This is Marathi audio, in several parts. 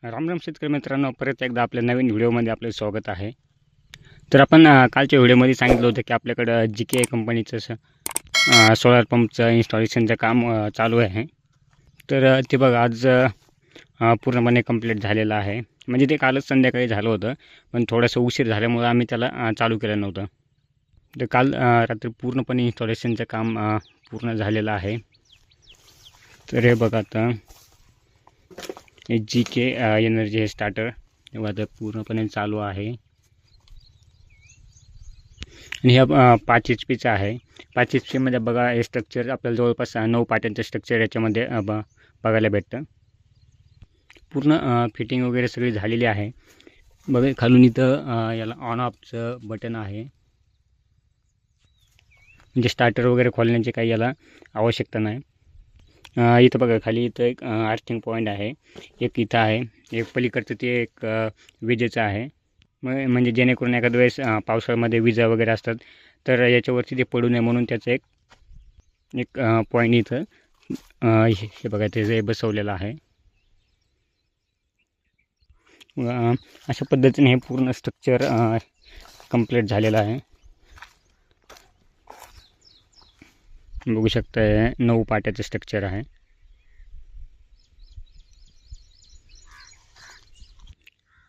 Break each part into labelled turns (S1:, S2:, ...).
S1: राम राम शेतकरी मित्रांनो, परत एकदा आपल्या नवीन व्हिडिओमध्ये आपले स्वागत आहे. तर आपण कालच्या व्हिडिओमध्ये सांगितलं होतं की आपल्याकडं GK कंपनीचं सोलार पंपचं इन्स्टॉलेशनचं काम चालू आहे. तर ते बघा आज पूर्णपणे कंप्लीट झालेलं आहे. म्हणजे ते कालच संध्याकाळी झालं होतं, पण थोडंसं उशीर झाल्यामुळं आम्ही त्याला चालू केलं नव्हतं. तर काल रात्री पूर्णपणे इन्स्टॉलेशनचं काम पूर्ण झालेलं आहे. तर हे बघा आता GK एनर्जी हे स्टार्टर तेव्हा आता पूर्णपणे चालू आहे. आणि ह्या 5 HP आहे. 5 HP बघा हे स्ट्रक्चर आपल्याला जवळपास 9 पाट्यांचं स्ट्रक्चर याच्यामध्ये बघायला भेटतं. पूर्ण फिटिंग वगैरे सगळी झालेली आहे. बघा खालून इथं याला ऑन ऑफचं बटन आहे. म्हणजे स्टार्टर वगैरे खोलण्याची काही याला आवश्यकता नाही. इथं बघा खाली इथं एक आर्थिंग पॉईंट आहे, एक इथं आहे, एक पलीकडचं ते एक विजेचं आहे. म्हणजे जेणेकरून एखाद्या वेळेस पावसाळ्यामध्ये विजा वगैरे असतात तर याच्यावरती ते पडू नये म्हणून त्याचं एक पॉईंट इथं हे बघा ते बसवलेलं आहे. अशा पद्धतीने हे पूर्ण स्ट्रक्चर कंप्लीट झालेलं आहे. बघू शकता 9 पाट्याचं स्ट्रक्चर आहे.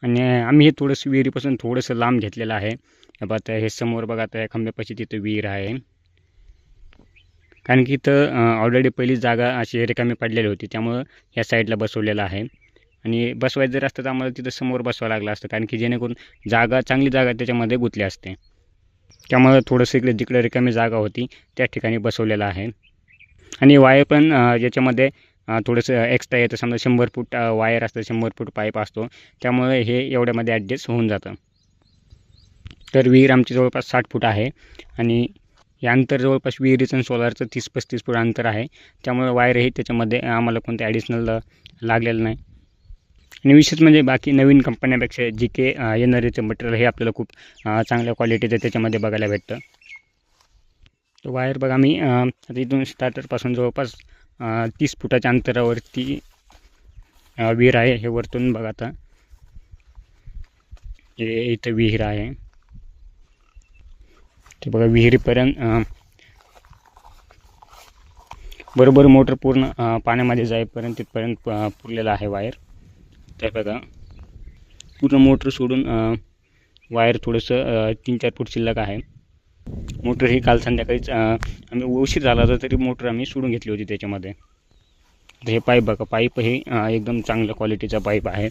S1: आणि आम्ही हे थोडंसं विहिरीपासून थोडंसं लांब घेतलेलं आहे. आता हे समोर बघा आता खांब्यापाशी तिथं विहीर आहे. कारण की इथं ऑलरेडी पहिली जागा अशी रिकामी पडलेली होती, त्यामुळं ह्या साईडला बसवलेलं आहे. आणि बसवायचं जर असतं तर आम्हाला तिथं समोर बसवावं लागलं असतं, कारण की जेणेकरून चांगली जागा त्याच्यामध्ये गुंतली असते. त्यामुळं थोडंसं इकडे जिकडे रिकामी जागा होती त्या ठिकाणी बसवलेलं आहे. आणि वायर पण याच्यामध्ये थोडंसं एक्स्ट्रा येतं. समजा 100 फूट वायर असतं, 100 फूट पाईप असतो, त्यामुळे हे एवढ्यामध्ये ॲडजस्ट होऊन जातं. तर विहीर आमची जवळपास 60 फूट आहे आणि हे अंतर जवळपास विहिरीचं आणि सोलारचं 30-35 फूट अंतर आहे. त्यामुळे वायरही त्याच्यामध्ये आम्हाला कोणतं ॲडिशनल लागलेलं नाही. आणि विशेष म्हणजे बाकी नवीन कंपन्यापेक्षा GK एनर्जीचं मटेरियल हे आपल्याला खूप चांगल्या क्वालिटीचं त्याच्यामध्ये बघायला भेटतं. तर वायर बघा आम्ही आता इथून स्टार्टरपासून जवळपास 30 फुटाच्या अंतरावरती विहीर आहे. हे वरतून बघा आता हे इथं विहीर आहे. ते बघा विहिरीपर्यंत बरोबर मोटर पूर्ण पाण्यामध्ये जाईपर्यंत तिथपर्यंत पुरलेला आहे वायर. तर बघा पूर्ण मोटर सोडून वायर थोडंसं 3-4 फूट शिल्लक आहे. मोटर ही काल संध्याकाळीच आम्ही उशीर झाला होता तरी मोटर आम्ही सोडून घेतली होती त्याच्यामध्ये. तर हे पाईप बघा, पाईप हे एकदम चांगल्या क्वालिटीचा पाईप आहे.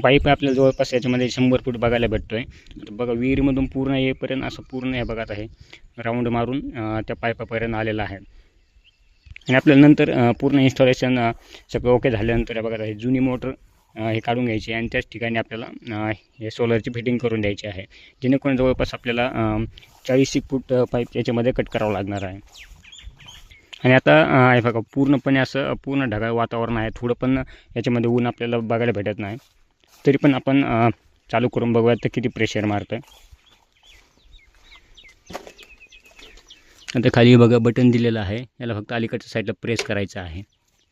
S1: पाईप आपल्याला जवळपास याच्यामध्ये 100 फूट बघायला भेटतो आहे. तर बघा विहिरीमधून पूर्ण येईपर्यंत असं पूर्ण हे बघा आहे राऊंड मारून त्या पाईपापर्यंत आलेलं आहे. आणि आपल्याला नंतर पूर्ण इन्स्टॉलेशन सगळं ओके झाल्यानंतर बघा हे जुनी मोटर हे काढून घ्यायची आणि त्याच ठिकाणी आपल्याला हे सोलरची फिटिंग करून द्यायची आहे. जेणेकरून जवळपास आपल्याला 40 फूट पाईप याच्यामध्ये कट करावं लागणार आहे. आणि आता हे बघा पूर्णपणे असं पूर्ण ढगाळ वातावरण आहे. थोडं पण याच्यामध्ये ऊन आपल्याला बघायला भेटत नाही. तरी पण आपण चालू करून बघूयात तर किती प्रेशर मारतं आहे. आता खाली बघा बटन दिलेलं आहे, याला फक्त अलीकडच्या साईडला प्रेस करायचं आहे.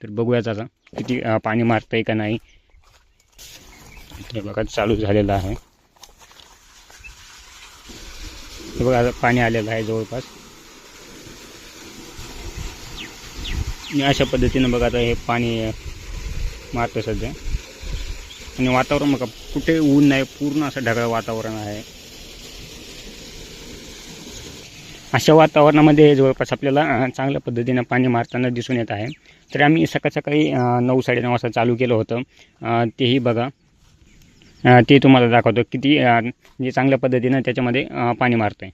S1: तर बघूयात आता किती पाणी मारतं आहे का नाही. हे बघा चालू झालेलं आहे. हे बघा आता पाणी आलेलं आहे जवळपास. अशा पद्धतीनं बघा आता हे पाणी मारतं सध्या. आणि वातावरण बघा कुठे ऊन नाही, पूर्ण असं ढगाळ वातावरण आहे. अशा वातावरणामध्ये जवळपास आपल्याला चांगल्या पद्धतीनं पाणी मारताना दिसून येत आहे. तर आम्ही सकाळी 9-9:30 वाजता चालू केलं होतं. तेही बघा ते तुम्हाला दाखवतो किती म्हणजे चांगल्या पद्धतीनं त्याच्यामध्ये पाणी मारतं आहे.